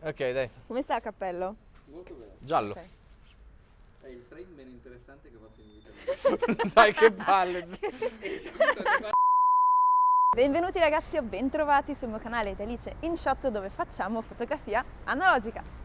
Ok, dai. Come sta il cappello? Molto bene. Giallo. Ok. È il frame meno interessante che ho fatto in vita mia. Dai, che palle. Benvenuti ragazzi o bentrovati sul mio canale Alice in Shot, dove facciamo fotografia analogica.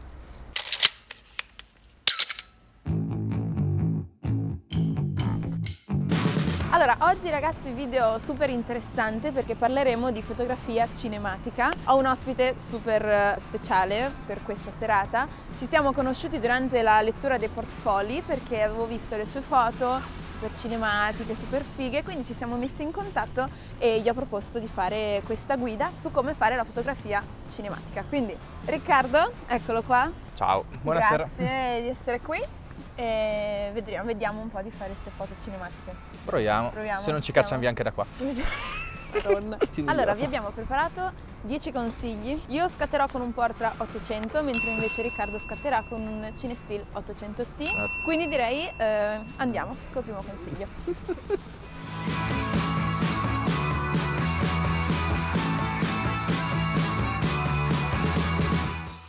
Allora, oggi ragazzi video super interessante perché parleremo di fotografia cinematica. Ho un ospite super speciale per questa serata. Ci siamo conosciuti durante la lettura dei portfolio perché avevo visto le sue foto super cinematiche, super fighe, quindi ci siamo messi in contatto e gli ho proposto di fare questa guida su come fare la fotografia cinematica. Quindi Riccardo, eccolo qua. Ciao, buonasera. Grazie di essere qui e vediamo un po' di fare queste foto cinematiche. Proviamo. Se non ci cacciano via anche da qua. Madonna. Allora, vi abbiamo preparato 10 consigli. Io scatterò con un Portra 800, mentre invece Riccardo scatterà con un Cinestill 800T. Quindi direi andiamo col primo consiglio.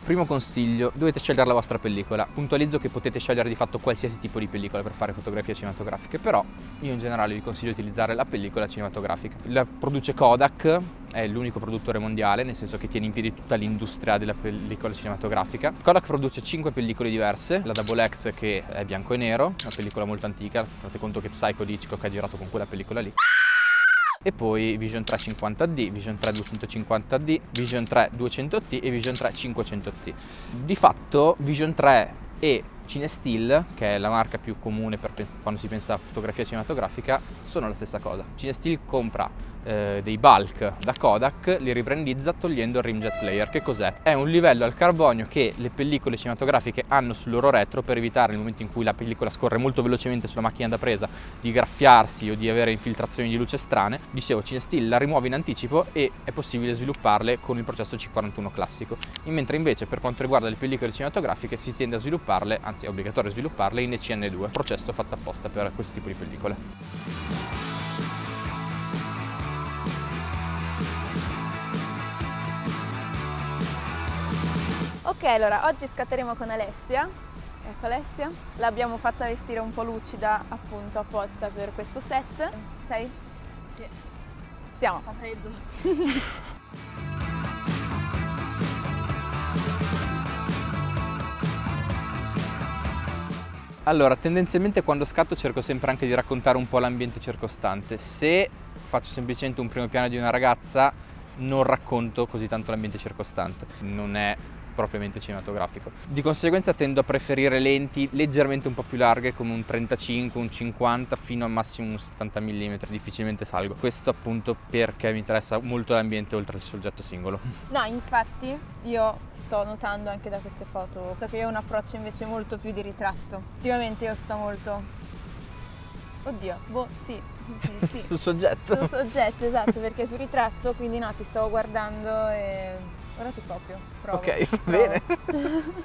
Primo consiglio, dovete scegliere la vostra pellicola. Puntualizzo che potete scegliere di fatto qualsiasi tipo di pellicola per fare fotografie cinematografiche, però io in generale vi consiglio di utilizzare la pellicola cinematografica. La produce Kodak, è l'unico produttore mondiale, nel senso che tiene in piedi tutta l'industria della pellicola cinematografica. Kodak produce 5 pellicole diverse, la Double X che è bianco e nero, una pellicola molto antica, fate conto che Psycho di Hitchcock ha girato con quella pellicola lì. E poi Vision 3 50D, Vision 3 250D, Vision 3 200T e Vision 3 500T. Di fatto Vision 3 e Cinestill, che è la marca più comune per quando si pensa a fotografia cinematografica, sono la stessa cosa. Cinestill compra dei bulk da Kodak, li ribrandizza togliendo il rimjet layer. Che cos'è? È un livello al carbonio che le pellicole cinematografiche hanno sul loro retro per evitare, nel momento in cui la pellicola scorre molto velocemente sulla macchina da presa, di graffiarsi o di avere infiltrazioni di luce strane. Dicevo, Cinestill la rimuove in anticipo e è possibile svilupparle con il processo C41 classico, mentre invece per quanto riguarda le pellicole cinematografiche si tende a svilupparle, anzi è obbligatorio svilupparle in ECN2, processo fatto apposta per questo tipo di pellicole. Ok, allora oggi scatteremo con Alessia. Ecco Alessia, l'abbiamo fatta vestire un po' lucida appunto apposta per questo set. Sei? Sì, Stiamo. fa freddo. Allora, tendenzialmente quando scatto cerco sempre anche di raccontare un po' l'ambiente circostante. Se faccio semplicemente un primo piano di una ragazza, non racconto così tanto l'ambiente circostante. Non è propriamente cinematografico. Di conseguenza tendo a preferire lenti leggermente un po' più larghe, come un 35, un 50 fino al massimo un 70 mm, difficilmente salgo. Questo appunto perché mi interessa molto l'ambiente oltre al soggetto singolo. No, infatti io sto notando anche da queste foto che io ho un approccio invece molto più di ritratto. Ultimamente io sto molto... Oddio, sì. Sul soggetto? Sul soggetto, esatto, perché è più ritratto, quindi no, ti stavo guardando e... Ora ti copio, provo. Ok, va bene.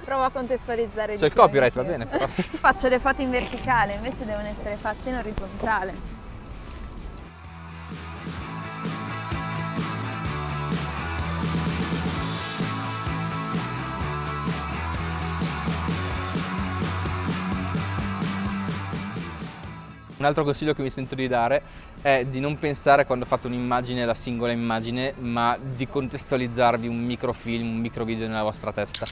Provo a contestualizzare C'è il copyright, va bene. Però. Faccio le foto in verticale, invece devono essere fatte in orizzontale. Un altro consiglio che mi sento di dare è di non pensare quando fate un'immagine, la singola immagine, ma di contestualizzarvi un microfilm, un microvideo nella vostra testa.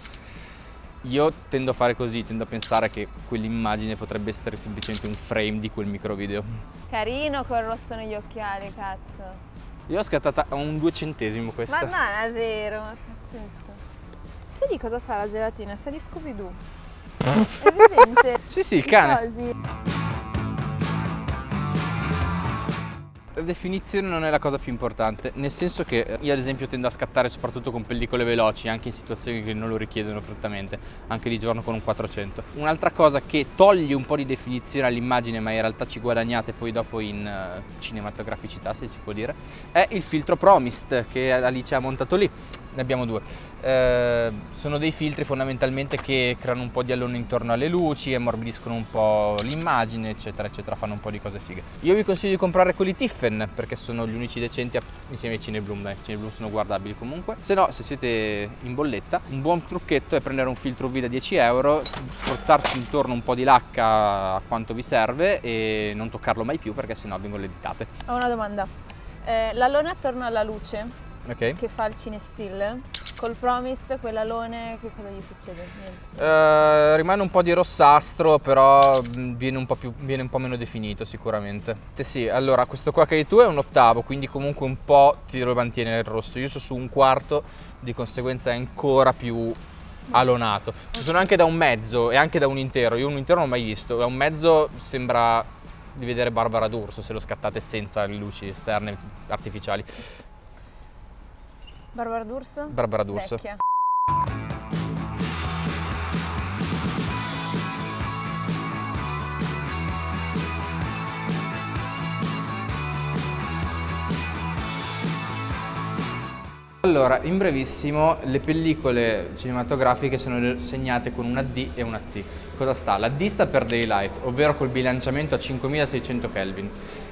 Io tendo a fare così, tendo a pensare che quell'immagine potrebbe essere semplicemente un frame di quel microvideo. Carino col rosso negli occhiali, cazzo. Io ho scattata a un 200° questa. Ma no, è vero, pazzesco. Sai di cosa sa la gelatina? Sa di Scooby-Doo. È presente? Sì, il I cane. cosi. La definizione non è la cosa più importante, nel senso che io ad esempio tendo a scattare soprattutto con pellicole veloci, anche in situazioni che non lo richiedono prettamente, anche di giorno con un 400. Un'altra cosa che toglie un po' di definizione all'immagine, ma in realtà ci guadagnate poi dopo in cinematograficità, se si può dire, è il filtro Promist che Alice ha montato lì. Ne abbiamo due. Sono dei filtri fondamentalmente che creano un po' di alone intorno alle luci, ammorbidiscono un po' l'immagine, eccetera, eccetera, fanno un po' di cose fighe. Io vi consiglio di comprare quelli Tiffen perché sono gli unici decenti insieme ai Cinebloom. I Cinebloom sono guardabili comunque. Se no, se siete in bolletta, un buon trucchetto è prendere un filtro UV da 10 euro, sforzarci intorno un po' di lacca a quanto vi serve e non toccarlo mai più perché sennò vengono le ditate. Ho una domanda. L'alone attorno alla luce Ok? che fa il Cinestill, col Promise, quell'alone, che cosa gli succede? Niente. Rimane un po' di rossastro, però viene un po' meno definito sicuramente. Sì, allora questo qua che hai tu è un ottavo, quindi comunque un po' ti lo mantiene il rosso. Io sono su un quarto, di conseguenza è ancora più alonato. Ci sono anche da un mezzo e anche da un intero. Io un intero non l'ho mai visto, da un mezzo sembra di vedere Barbara D'Urso se lo scattate senza le luci esterne artificiali. Barbara D'Urso? Barbara D'Urso. Vecchia. Allora, in brevissimo, le pellicole cinematografiche sono segnate con una D e una T. Cosa sta? La D sta per daylight, ovvero col bilanciamento a 5600 Kelvin,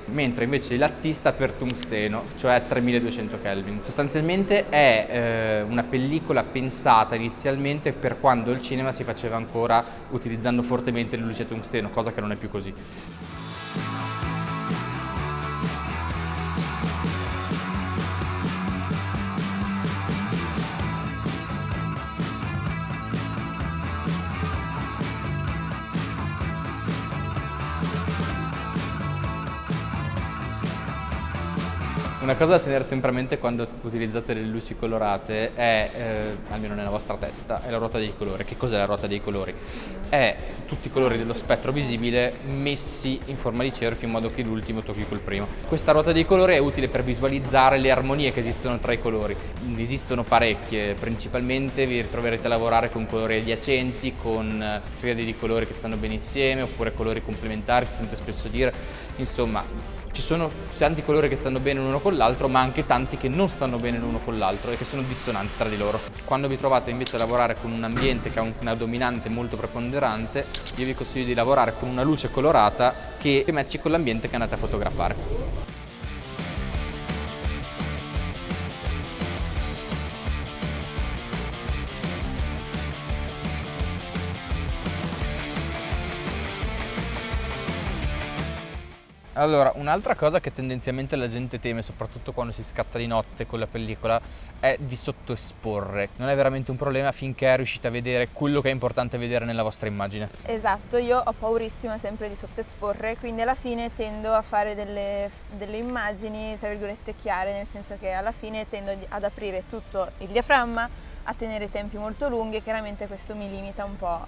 mentre invece la T sta per tungsteno, cioè a 3200 Kelvin. Sostanzialmente è una pellicola pensata inizialmente per quando il cinema si faceva ancora utilizzando fortemente le luci a tungsteno, cosa che non è più così. Una cosa da tenere sempre a mente quando utilizzate le luci colorate è, almeno nella vostra testa, è la ruota dei colori. Che cos'è la ruota dei colori? È tutti i colori dello spettro visibile messi in forma di cerchio in modo che l'ultimo tocchi col primo. Questa ruota dei colori è utile per visualizzare le armonie che esistono tra i colori. Ne esistono parecchie, principalmente vi ritroverete a lavorare con colori adiacenti, con triadi di colori che stanno bene insieme, oppure colori complementari, si sente spesso dire. Insomma, ci sono tanti colori che stanno bene l'uno con l'altro, ma anche tanti che non stanno bene l'uno con l'altro e che sono dissonanti tra di loro. Quando vi trovate invece a lavorare con un ambiente che ha una dominante molto preponderante, io vi consiglio di lavorare con una luce colorata che matchi con l'ambiente che andate a fotografare. Allora, un'altra cosa che tendenzialmente la gente teme, soprattutto quando si scatta di notte con la pellicola, è di sottoesporre. Non è veramente un problema finché riuscite a vedere quello che è importante vedere nella vostra immagine. Esatto, io ho paurissima sempre di sottoesporre, quindi alla fine tendo a fare delle immagini, tra virgolette, chiare, nel senso che alla fine tendo ad aprire tutto il diaframma, a tenere tempi molto lunghi e chiaramente questo mi limita un po'.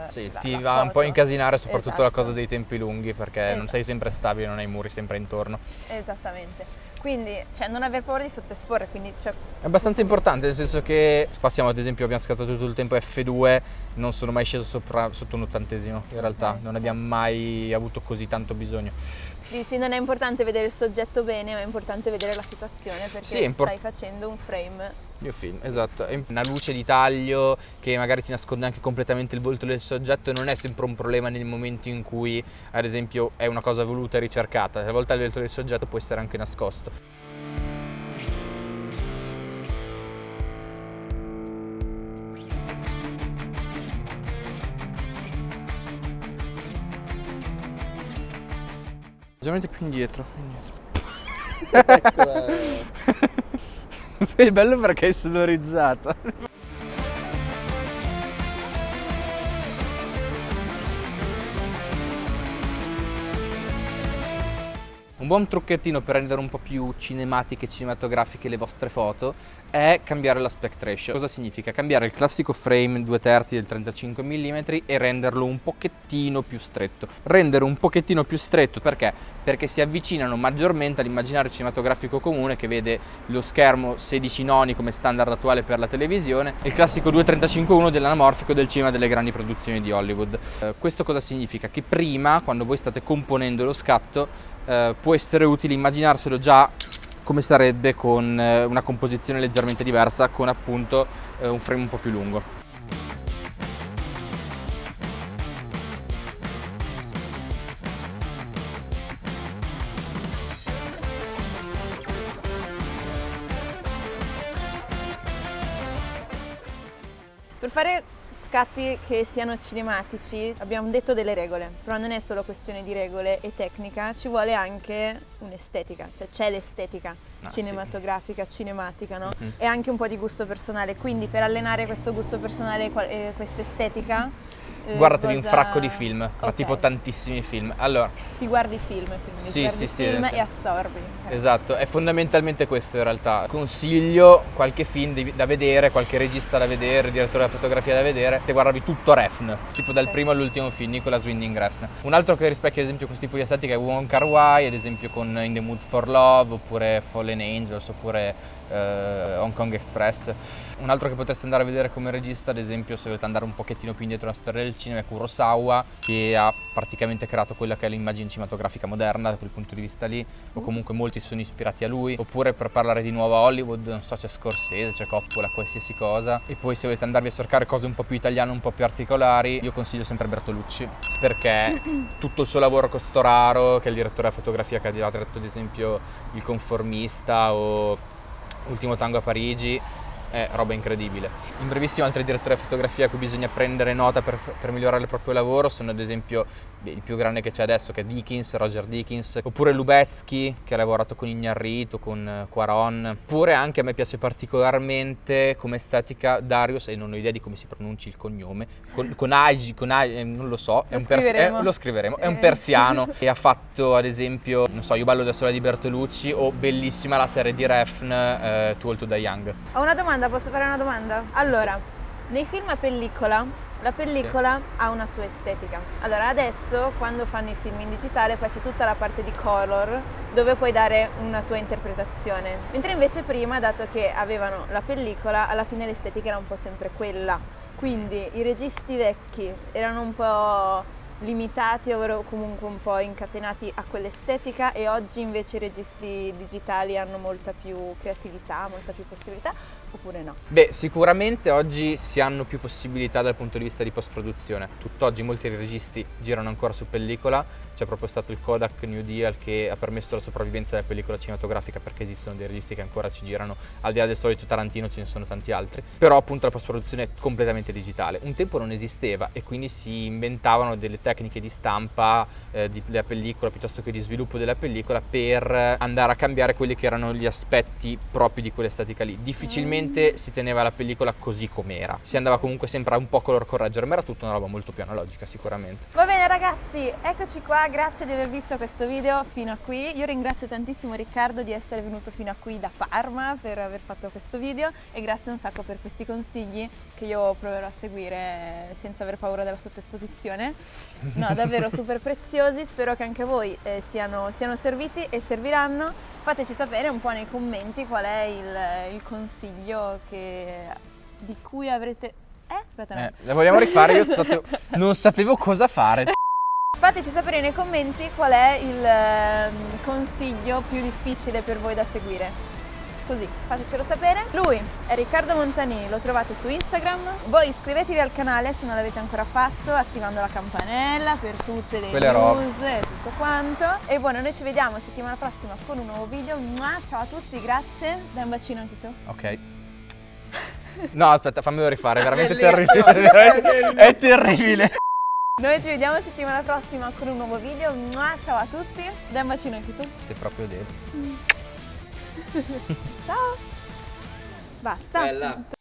Sì, la ti va un po' foto. a incasinare soprattutto Esatto. la cosa dei tempi lunghi perché non Esatto. sei sempre stabile, non hai i muri sempre intorno. Esattamente. Quindi, non aver paura di sottoesporre, quindi È abbastanza importante, nel senso che passiamo ad esempio, abbiamo scattato tutto il tempo F2, non sono mai sceso sotto un ottantesimo in realtà, non abbiamo mai avuto così tanto bisogno. dici non è importante vedere il soggetto bene, ma è importante vedere la situazione perché Sì, stai facendo un frame. Mio film, esatto, è una luce di taglio che magari ti nasconde anche completamente il volto del soggetto e non è sempre un problema nel momento in cui ad esempio è una cosa voluta e ricercata, a volte il volto del soggetto può essere anche nascosto. Leggermente più indietro. Eccola. È bello perché è sonorizzata. Un buon trucchettino per rendere un po' più cinematiche e cinematografiche le vostre foto è cambiare l'aspect ratio. Cosa significa? Cambiare il classico frame 2/3 del 35 mm e renderlo un pochettino più stretto. Rendere un pochettino più stretto perché? Perché si avvicinano maggiormente all'immaginario cinematografico comune che vede lo schermo 16 noni come standard attuale per la televisione e il classico 2.35:1 dell'anamorfico del cinema delle grandi produzioni di Hollywood. Questo cosa significa? Che prima, quando voi state componendo lo scatto, può essere utile immaginarselo già come sarebbe con una composizione leggermente diversa, con appunto un frame un po' più lungo. Per fare scatti che siano cinematici abbiamo detto delle regole, però non è solo questione di regole e tecnica, ci vuole anche un'estetica, cioè c'è l'estetica cinematografica, cinematica, no? E anche un po' di gusto personale, quindi per allenare questo gusto personale e questa estetica Guardatevi un fracco di film, ma Ok. tipo tantissimi film. Allora, Ti guardi film, quindi Sì, ti guardi sì, film sì. e assorbi. esatto, è fondamentalmente questo in realtà. Consiglio qualche film da vedere, qualche regista da vedere, direttore della fotografia da vedere, te guardavi tutto Refn, tipo dal Ok. primo all'ultimo film, Nicolas Winding Refn. Un altro che rispecchia ad esempio questo tipo di estetica è Wong Kar-wai, ad esempio con In the Mood for Love, oppure Fallen Angels, oppure Hong Kong Express. Un altro che potreste andare a vedere come regista, ad esempio, se volete andare un pochettino più indietro nella storia del cinema, è Kurosawa, che ha praticamente creato quella che è l'immagine cinematografica moderna da quel punto di vista lì, o comunque molti sono ispirati a lui. Oppure, per parlare di nuova Hollywood, non so, c'è Scorsese, c'è Coppola, qualsiasi cosa. E poi se volete andarvi a cercare cose un po' più italiane, un po' più particolari, io consiglio sempre Bertolucci, perché tutto il suo lavoro con Storaro, che è il direttore della fotografia che ha diretto ad esempio Il Conformista o Ultimo Tango a Parigi, è roba incredibile. In brevissimo, altri direttori di fotografia a cui bisogna prendere nota per migliorare il proprio lavoro sono ad esempio il più grande che c'è adesso, che è Dickens, Roger Dickens, oppure Lubezki, che ha lavorato con Iñárritu, con Cuarón. Oppure anche a me piace particolarmente come estetica Darius, e non ho idea di come si pronunci il cognome, non lo so, lo scriveremo, è un persiano che ha fatto ad esempio, non so, Io ballo da sola di Bertolucci, o bellissima la serie di Refn, Too Old to Die Young. Ho una domanda, posso fare una domanda? Allora, nei film a pellicola, la pellicola ha una sua estetica. Allora, adesso quando fanno i film in digitale poi c'è tutta la parte di color dove puoi dare una tua interpretazione. Mentre invece prima, dato che avevano la pellicola, alla fine l'estetica era un po' sempre quella. Quindi i registi vecchi erano un po' limitati o comunque un po' incatenati a quell'estetica, e oggi invece i registi digitali hanno molta più creatività, molta più possibilità, oppure no? Beh, sicuramente oggi si hanno più possibilità dal punto di vista di post-produzione. Tutt'oggi molti registi girano ancora su pellicola, c'è proprio stato il Kodak New Deal che ha permesso la sopravvivenza della pellicola cinematografica, perché esistono dei registi che ancora ci girano, al di là del solito Tarantino ce ne sono tanti altri. Però appunto la post-produzione è completamente digitale. Un tempo non esisteva e quindi si inventavano delle tecniche di stampa della pellicola piuttosto che di sviluppo della pellicola per andare a cambiare quelli che erano gli aspetti propri di quell'estetica lì. Difficilmente si teneva la pellicola così com'era, si andava comunque sempre a un po' color correggere, ma era tutta una roba molto più analogica sicuramente. Va bene ragazzi, eccoci qua, grazie di aver visto questo video fino a qui. Io ringrazio tantissimo Riccardo di essere venuto fino a qui da Parma per aver fatto questo video, e grazie un sacco per questi consigli che io proverò a seguire senza aver paura della sottoesposizione. No, davvero super preziosi, spero che anche a voi siano serviti e serviranno. Fateci sapere un po' nei commenti qual è il consiglio di cui avrete... aspetta no. La vogliamo rifare? Io non sapevo cosa fare. Fateci sapere nei commenti qual è il consiglio più difficile per voi da seguire. Così, fatecelo sapere. Lui è Riccardo Montanini, lo trovate su Instagram. Voi iscrivetevi al canale se non l'avete ancora fatto, attivando la campanella per tutte le news e tutto quanto. E buono, noi ci vediamo settimana prossima con un nuovo video. Ciao a tutti, grazie. Dai un bacino anche tu. Ok. No, aspetta, fammelo rifare, è veramente terribile. È terribile. Noi ci vediamo settimana prossima con un nuovo video. Ciao a tutti. Dai un bacino anche tu. Se proprio devo. Ciao. Basta. Bella.